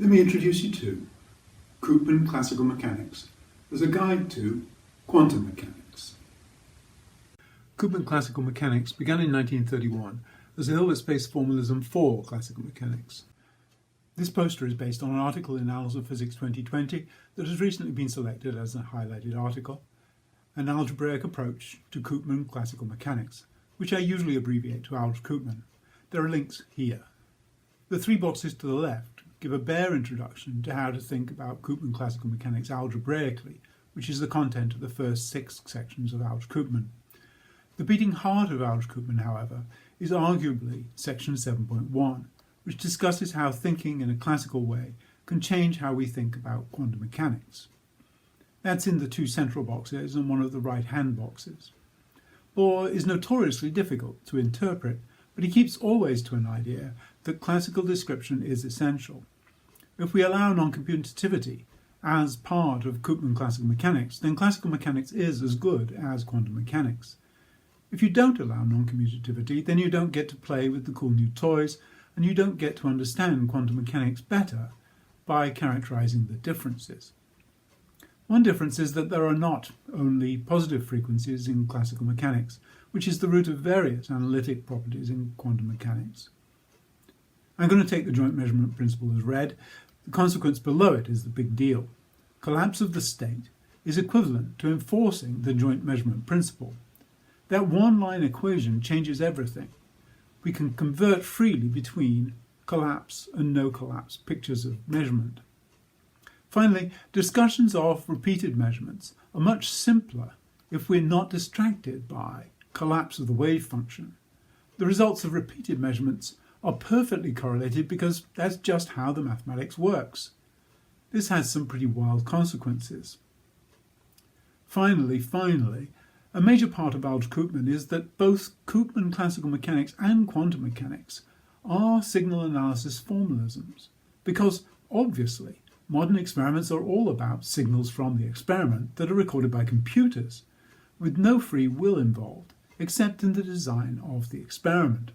Let me introduce you to Koopman Classical Mechanics as a guide to quantum mechanics. Koopman Classical Mechanics began in 1931 as a Hilbert-based formalism for classical mechanics. This poster is based on an article in Annals of Physics 2020 that has recently been selected as a highlighted article, an algebraic approach to Koopman Classical Mechanics, which I usually abbreviate to AlgKoopman. There are links here. The three boxes to the left give a bare introduction to how to think about Koopman Classical Mechanics algebraically, which is the content of the first 6 sections of AlgKoopman. The beating heart of AlgKoopman, however, is arguably section 7.1, which discusses how thinking in a classical way can change how we think about quantum mechanics. That's in the 2 central boxes and one of the right-hand boxes. Bohr is notoriously difficult to interpret, but he keeps always to an idea that classical description is essential. If we allow non-commutativity as part of Koopman Classical Mechanics, then classical mechanics is as good as quantum mechanics. If you don't allow non-commutativity, then you don't get to play with the cool new toys, and you don't get to understand quantum mechanics better by characterizing the differences. One difference is that there are not only positive frequencies in classical mechanics, which is the root of various analytic properties in quantum mechanics. I'm going to take the joint measurement principle as read. The consequence below it is the big deal. Collapse of the state is equivalent to enforcing the joint measurement principle. That one-line equation changes everything. We can convert freely between collapse and no collapse pictures of measurement. Finally, discussions of repeated measurements are much simpler if we're not distracted by collapse of the wave function. The results of repeated measurements are perfectly correlated because that's just how the mathematics works. This has some pretty wild consequences. Finally, a major part of AlgKoopman is that both Koopman Classical Mechanics and quantum mechanics are signal analysis formalisms, because obviously modern experiments are all about signals from the experiment that are recorded by computers, with no free will involved, except in the design of the experiment.